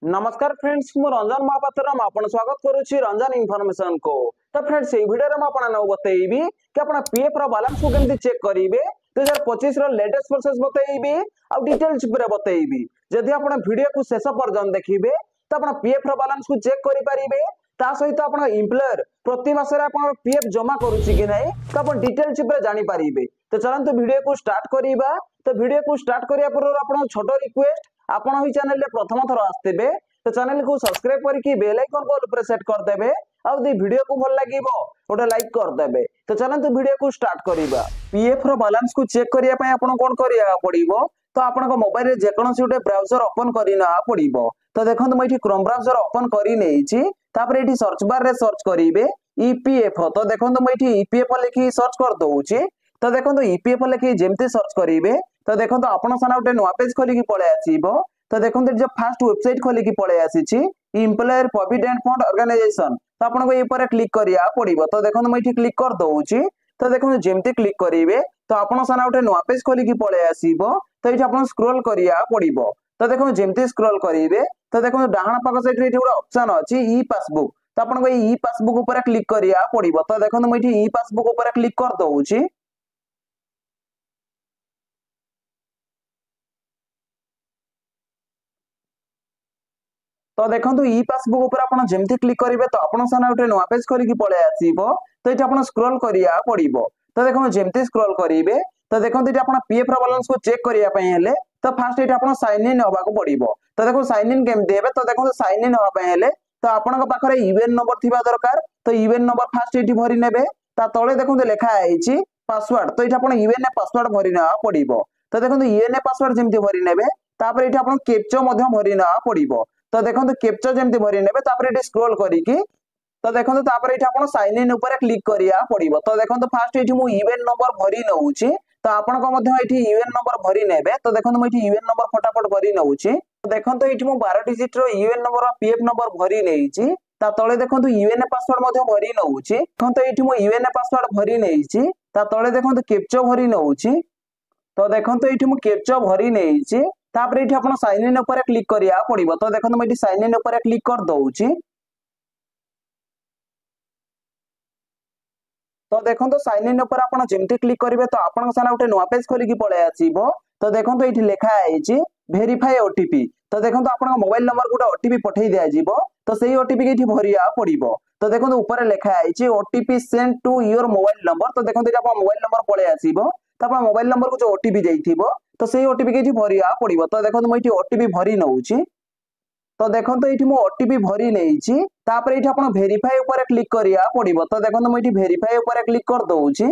नमस्कार फ्रेंड्स मु रंजन महापात्र आपण स्वागत करुच्ची रंजन इनफॉरमेशन को। तो फ्रेंड्स ये वीडियो रे मैं बतईबी कि अपना पीएफ रो बैलेंस को केमती चेक करिवे 2025 रो लेटेस्ट प्रोसेस बतईबी आ डिटेल्स पूरा बतईबी। जदि आपण वीडियो को शेष पर्यंत देखिबे तो अपना पीएफ रो बैलेंस को चेक करि परिबे। ता सहित आपण एम्प्लॉयर प्रति मास रे आपण पीएफ जमा करूची कि नहीं तो आपण डिटेल्स पूरा जानि परिबे। तो चलंतु वीडियो को स्टार्ट करिबा। तो वीडियो को स्टार्ट करिया पूर्व आपण छोटो रिक्वेस्ट आपण ही चैनल रे प्रथम थर आस्तेबे तो चैनल को सब्सक्राइब करके बेल आइकन को ऊपर सेट कर देबे और दी वीडियो को भल लागिवो ओटा लाइक कर देबे। तो चलंतु वीडियो को स्टार्ट करिबा। पीएफ रो बैलेंस को चेक करिया पय आपण कोन करिया पड़िबो तो आपण को मोबाइल रे जे कोनोसी उटे ब्राउजर ओपन करिना पड़िबो। तो देखंतु मैं क्रोम ब्राउजर ओपन करि नेछि तापर एठी सर्च बार रे सर्च करिवे ईपीएफओ। तो देखंतु मैं ईपीएफओ लिखि सर्च कर दउछि। तो देखंतु ईपीएफओ लिखि जेमते सर्च करिवे तो देखंतु आपण साना उटे नवा पेज खोली की पळे आसीबो। तो देखंतु जो फर्स्ट वेबसाइट खोली की पळे आसीछि एम्प्लॉयर प्रोविडेंट फंड ऑर्गेनाइजेशन। तो आपण को ए पर क्लिक करिया पड़िबो। तो देखंतु मैं क्लिक कर दउछि। तो देखंतु जेमते क्लिक करिवे तो आपण साना उटे नवा पेज खोली की पळे आसीबो। तो एठी आपण स्क्रॉल करिया पड़िबो। तो देखंतु जेमते स्क्रॉल करिवे तो देखंतु डाहाण पाख साइड रे एठी गोटे ऑप्शन अछि ई पासबुक। तो आपण को ई पासबुक ऊपर क्लिक करिया पड़िबो। तो देखंतु मैं ई पासबुक ऊपर क्लिक कर दउछि। तो देखंतु ई पासबुक ऊपर आपण जेमती क्लिक करिवे तो आपण साना उठे नवा पेज खोली की पळे आसीबो। तो एठी आपण स्क्रॉल करिया पड़िबो। तो देखंतु जेमती स्क्रॉल करिवे तो देखंतु एठी आपण पीएफ रो बैलेंस को चेक करिया पय हेले तो फर्स्ट एठी आपण साइन इन होबा को पड़िबो। तो देखो साइन इन केमते हेबे तो देखंतु साइन इन होबा पय हेले तो आपण को पाखरे यूएन नंबर थिबा दरकार। तो यूएन नंबर फर्स्ट एठी भरि नेबे ता तळे देखंतु लेखा आइछि पासवर्ड। तो एठी आपण यूएन पासवर्ड भरि ना पड़िबो। तो देखंतु यूएन पासवर्ड जेमती भरि नेबे तापर एठी आपण कैप्चा मध्य भरि ना पड़िबो। तो देखंतु कैप्चा जेमती भरि नेबे तापर एठी स्क्रॉल करिकि तो देखंतु तापर एठी आपण साइन इन ऊपर क्लिक करिया पड़िबो। तो देखंतु फर्स्ट एठी मु यूएन नंबर भरि नउछि। तो आपण को मध्य एठी यूएन नंबर भरि नेबे। तो देखंतु मु एठी यूएन नंबर फटाफट भरि नउछि। तो देखंतु एठी मु 12 डिजिट रो यूएन नंबर पीएफ नंबर भरि नेइछि। ता तळे देखंतु यूएन पासवर्ड मध्य भरि नउछि। देखंतु एठी मु यूएन पासवर्ड भरि नेइछि। ता तळे देखंतु कैप्चा भरि नउछि। तो देखंतु एठी मु कैप्चा भरि नेइछि। तापर एठी आपण साइन इन ऊपर क्लिक करिया पड़िबो। तो देखंतु मैं एठी साइन इन ऊपर क्लिक कर दउछि। तो देखंतु साइन इन ऊपर आपण जेमती क्लिक करिवे तो आपण साना उठे नवा पेज खोली की पळे आसीबो। तो देखंतु एठी लेखा आइछि वेरीफाई ओटीपी। तो देखंतु आपण मोबाइल नंबर गुटा ओटीपी पठेई दिया जिवो। तो सेही ओटीपी के एठी भरिया पड़िबो। तो देखंतु ऊपर लेखा आइछि OTP send to your mobile number. तो देखंतु एठी आपण मोबाइल नंबर पळे आसीबो। तो आपण मोबाइल नंबर को जो ओटीपी जाइथिबो तो सेही ओटीपी के एठी भरिया पड़िबो। तो देखंतु मैं एठी ओटीपी भरि नउछि। तो देखंतु एठी मु ओटीपी भरि नेइछि। तापर एठी आपण वेरीफाई ऊपर क्लिक करिया पड़िबो। तो देखंतु मैं एठी वेरीफाई ऊपर क्लिक कर दउछि।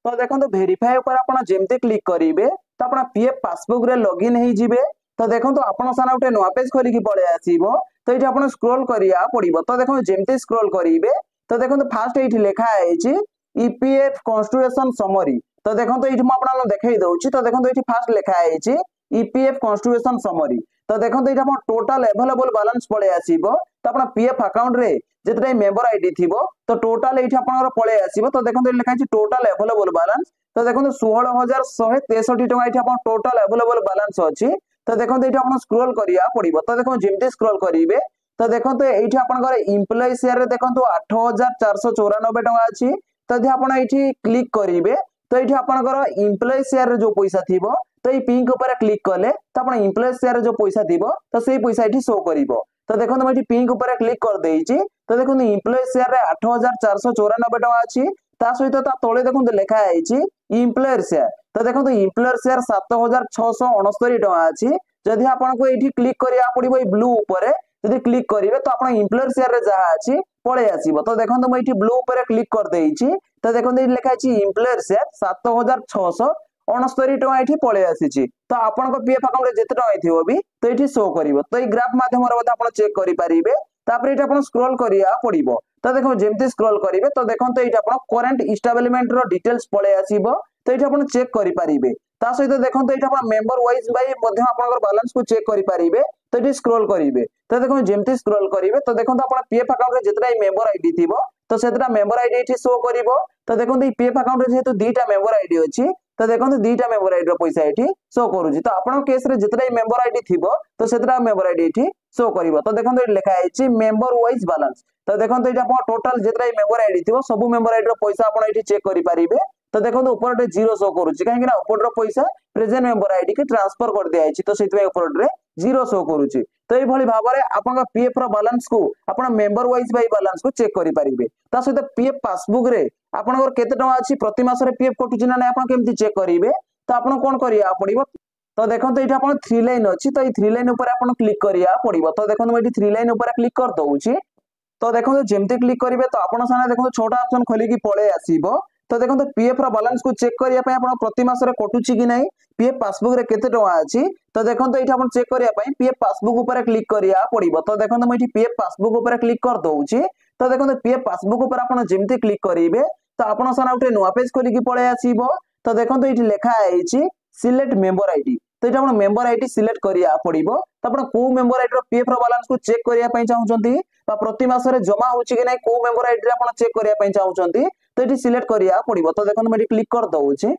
तो देखंतु वेरीफाई ऊपर आपण जेमते क्लिक करिवे तो आपण पीएफ पासबुक रे लॉगिन हे जिवे। तो देखंतु आपण साना उठे नवा पेज खोली की पळे आसीबो। तो एठी आपण स्क्रॉल करिया पड़िबो। तो देखंतु जेमते स्क्रॉल करिवे तो देखंतु फर्स्ट एठी लेखा आइछि ईपीएफ कॉन्स्टिट्यूशन समरी। तो देखंतु एठी म आपन देखाई दउछि। तो देखंतु एठी फर्स्ट लेखा आइछि ईपीएफ कॉन्स्टिट्यूशन समरी। तो देखंतु एठी आपण टोटल अवेलेबल बैलेंस पळे आसीबो। तो आपण पीएफ अकाउंट रे जेतरे मेंबर आईडी थिबो तो टोटल एठी आपनर पळे आसीबो। तो देखंतु लेखा आइछि टोटल अवेलेबल बैलेंस। तो देखंतु 16163 टका एठी आपण टोटल अवेलेबल बैलेंस अछि। तो देखंतु एठी आपण स्क्रॉल करिया पड़िबो। तो देखंतु जेमते स्क्रॉल करिवे तो देखंतु एठी आपनकर एम्प्लॉय शेयर रे देखंतु 8494 टका अछि। तो यदि आपण एठी क्लिक करिवे तो एठी आपनकर एम्प्लॉय शेयर रे जो पैसा थिबो तो ए पिंक ऊपर क्लिक कले तो आपण एम्प्लॉय शेयर रे जो पैसा थिबो तो सेही पैसा एठी शो करिवो। तो देखंतु मैं एठी पिंक ऊपर क्लिक कर देइछि। तो देखंतु एम्प्लॉय शेयर रे 8494 टका अछि। ता सहित ता तळे देखंतु लेखा आइछि एम्प्लॉयर शेयर। तो देखंतु एम्प्लॉयर शेयर 7669 टका अछि। जदि आपण को एठी क्लिक करिया पड़िबो ए ब्लू ऊपर यदि क्लिक करिवे तो आपण एम्प्लॉयर शेयर रे जहा अछि पळे आसीबो। तो देखंतु मैं एठी ब्लू ऊपर क्लिक कर देइछि। तो देखंतु एठी लेखा अछि एम्प्लॉयर शेयर 7669 टका एठी पळे आसीछि। तो आपण को पीएफ अकाउंट रे जेते टका आइथिबो भी तो एठी शो करिवो। तो ए ग्राफ माध्यम रे बोध आपण चेक करि परिबे। तापर एठी आपण स्क्रॉल करिया पड़िबो। तो देखो जेमते स्क्रॉल करिवे तो देखंतु एठी आपण करंट एस्टैब्लिशमेंट रो डिटेल्स पळे आसीबो। तो एठी आपण चेक करि परिबे। ता सहित देखंतु एठी आपण मेंबर वाइज बाय मध्ये आपनकर बैलेंस को चेक करि परिबे। तो एठी स्क्रॉल करिवे तो देखो जेमते स्क्रॉल करिवे तो देखंतु आपण पीएफ अकाउंट रे जेतरा मेंबर आईडी थिबो तो सेतरा मेंबर आईडी एठी शो करिवो। तो देखंतु ई पीएफ अकाउंट रे जेहेतु 2टा मेंबर आईडी अछि तो देखो दुईटा मेंबर आईडी पैसा ये शो करुच्ची। तो आपण केस रे जितने मेंबर आईडी थी तो से मेंबर आईडी ये शो कर। तो देखो ये लिखाई मेंबर वाइज बैलेंस। तो देखो ये टोटाल जितने मेंबर आईडी थी सब मेंबर आईडी पैसा आप चेक करेंगे। तो देखो ऊपर जीरो शो करुच्ची कहीं ऊपर पैसा प्रेजेंट मेंबर आईडी की ट्रांसफर कर दिया तो से ऊपर जीरो शो करुच्ची। तो ये भाव में आप पीएफ बैलेंस को आप मेंबर वाइज बाय बैलेंस को चेक करेंगे। सहित पीएफ पासबुक रे आपनकर केते टका अछि प्रति मास रे पीएफ कटुची ना आपण केमती चेक करेंगे। तो आपन कोन करिया पड़िबो। तो देखो ये आपन 3 लाइन अछि। तो ये 3 लाइन ऊपर आपन क्लिक करिया पड़िबो। तो देखो मैं 3 लाइन ऊपर क्लिक कर दउची। तो देखो जेमते क्लिक करेंगे तो आपन सामने देखो छोटा ऑप्शन खोली की पळे आसीबो। तो देखो पीएफ रो बैलेंस को चेक करिया पय आपन प्रति मास रे कटुची कि नै पीएफ पासबुक रे केते टका अछि। तो देखो ये आपन चेक करिया पय पीएफ पासबुक ऊपर क्लिक करिया पड़िबो। तो देखो मैं पीएफ पासबुक ऊपर क्लिक कर दउची। तो देखो पीएफ पासबुक ऊपर आपन जेमते क्लिक करेंगे तो आपन सामने उठे नुआ पेज खोली की पळे आसीबो। तो देखो ये लिखा आइछि सिलेक्ट मेंबर आईडी। तो ये आपन मेंबर आईडी सिलेक्ट करिया पड़िबो। तो आपन को मेंबर आईडी रो पीएफ रो बैलेंस को चेक करिया पय चाहउचंती बा प्रति मास रे जमा होछि कि नै को मेंबर आईडी रे आपन चेक करिया पय चाहउचंती तो ये सिलेक्ट करिया पड़िबो। तो देखो मैं क्लिक कर दउछि।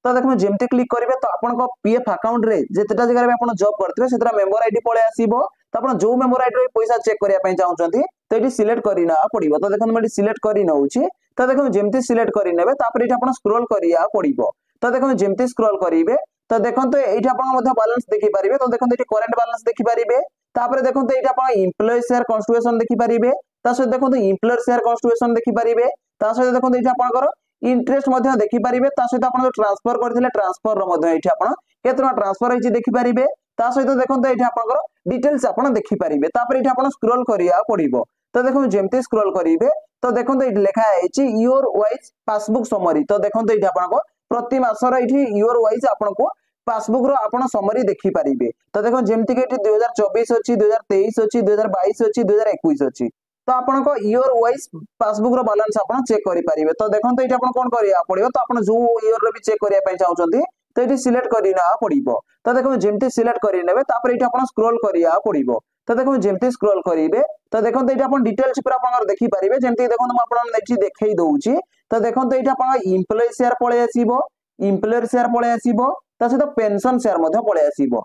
तो देखो जेमती क्लिक करेंगे तो आपन पीएफ अकाउंट रे जेतेटा जगह रे आपन जॉब करथिबे सेतरा मेंबर आईडी पळे आसीबो। तो आपन जो मेंबर आईडी रे पैसा चेक करिया पय चाहउचंती तो ये सिलेक्ट करिना पड़िबो। तो देखो मैं सिलेक्ट करि नउछि। तो देखो जेमती सिलेक्ट करि नेबे तापर एटा आपन स्क्रॉल करिया पड़िबो। तो देखो जेमती स्क्रॉल करिवे तो देखो एटा आपन मध्य बैलेंस देखि परिबे। तो देखो एटी करंट बैलेंस देखि परिबे। तापर देखो एटा आपन एम्प्लॉय शेयर कॉन्स्टिट्यूशन देखि परिबे। ता सहित देखो एम्प्लॉयर शेयर कॉन्स्टिट्यूशन देखि परिबे। ता सहित देखो एटा आपनकर इंटरेस्ट मध्य देखि परिबे। ता सहित आपन ट्रांसफर करथिले ट्रांसफर रो मध्य एठी आपन केतना ट्रांसफर होइछि देखि परिबे। ता सहित देखो एठी आपनकर डिटेल्स आपन देखि परिबे। तापर एठी आपन स्क्रॉल करिया पड़िबो। तो देखो जेमती स्क्रॉल करिवे तो देखो एठी लिखा आइछि योर वाइज पासबुक समरी। तो देखो एठी आपन प्रति मासर एठी योर वाइज आपन को पासबुक रो आपन समरी देखि परिबे। तो देखो जेमती के एठी 2024 अछि 2023 अछि 2022 अछि 2021 अछि। तो आपन को ईयर वाइज पासबुक रो बैलेंस आपन चेक करि परिबे। तो देखो एठी आपन कोन करिया पड़िबो। तो आपन जो ईयर रो भी चेक करिया पय चाहउचंती तो एठी सिलेक्ट करिना पड़िबो। तो देखो जेमती सिलेक्ट करि नेबे तापर एठी आपन स्क्रॉल करिया पड़िबो। तो देखो जेमती स्क्रॉल करिवे तो देखो एठी आपन डिटेल्स पूरा आपन देखि परिबे। जेमती देखो हम आपन एठी देखेई दउची। तो देखो एठी आपन एम्प्लॉय शेयर पळे आसीबो एम्प्लॉयर शेयर पळे आसीबो ता सहित पेंशन शेयर मध्य पळे आसीबो।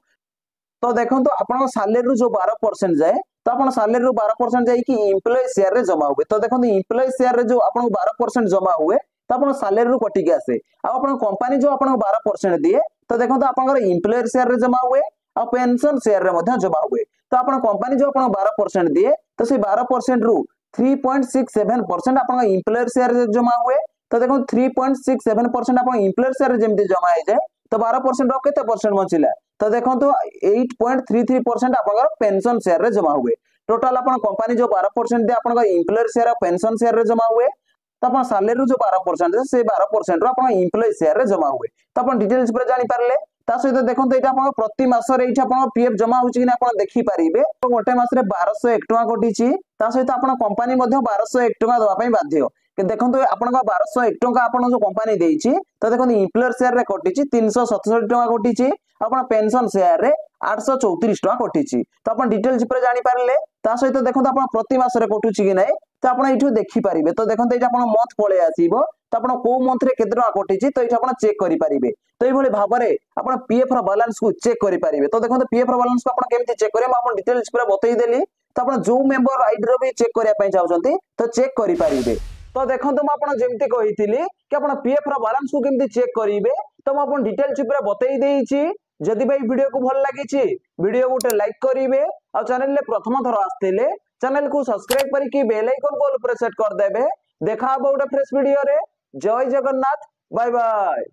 तो देखो तो आपन सैलरी रो जो 12% जाए तो आपन सैलरी रो 12% जाई कि एम्प्लॉय शेयर रे जमा हुए। तो देखो एम्प्लॉय शेयर रे जो आपन 12% जमा हुए तो आपन सैलरी रो कटि के आसे। आ आपन कंपनी जो आपन 12% दिए तो देखो तो आपन एम्प्लॉयर शेयर रे जमा हुए आ पेंशन शेयर रे मध्य जमा हुए। तो आपन कंपनी जो आपन 12% दिए तो से 12% रु 3.67% आपन एम्प्लॉयर शेयर रे जमा हुए। तो देखो 3.67% आपन एम्प्लॉयर शेयर रे जेमति जमा हे जाए तो 12% रो केते परसेंट बचिला। तो देखो तो 8.33% आपन पेंशन शेयर रे जमा हुए। टोटल आपन कंपनी जो 12% दे आपन एम्प्लॉयर शेयर पेंशन शेयर रे जमा हुए। तो आपन सैलरी जो 12% से 12% रो आपन एम्प्लॉय शेयर रे जमा हुए। तो आपन डिटेल्स पर जानि पारले। ता सहित देखो तो एटा आपन प्रति मास रे एटा आपन पीएफ जमा होछि कि ना आपन देखि परिबे। तो गोटे मास रे 1201 टका कटिछि। ता सहित आपन कंपनी मध्ये 1201 टका दवा पई बाध्य। कि देखो तो आपन 1201 टका आपन जो कंपनी देछि तो देखो एम्प्लॉयर शेयर रे कटिछि 367 टका कटिछि। आपन पेंशन शेयर रे 834 टका कटिछि। तो आपन डिटेल्स पर जानि पारले। ता सहित देखो तो आपन प्रति मास रे कटुछि कि नै तो आपन एठु देखि परिबे। तो देखो तो एटा आपन मंथ पळे आसीबो। तो आपन को मंथ रे केते टका कटिछि तो एठा आपन चेक करि परिबे। तो ए भली भाबरे आपन पीएफ रो बैलेंस को चेक करि परिबे। तो देखो तो पीएफ रो बैलेंस को आपन केमति चेक करिबे आपन डिटेल्स पूरा बतई देली। तो आपन जो मेंबर आईडी रो भी चेक करिया पय चाहउछंती तो चेक करि परिबे। तो देखो तो म आपन जेमति कहितिली कि आपन पीएफ रो बैलेंस को केमति चेक करिवे तो म आपन डिटेल्स पूरा बतई देइछि। जदि भाई वीडियो को भल लागिछि वीडियो गोटे लाइक करिवे आ चैनल ले प्रथम थर आस्तेले चैनल को सब्सक्राइब करिकि बेल आइकन को ऑल प्रेस सेट कर देबे। देखा अब गोटे फ्रेश वीडियो रे। जय जगन्नाथ बाय बाय।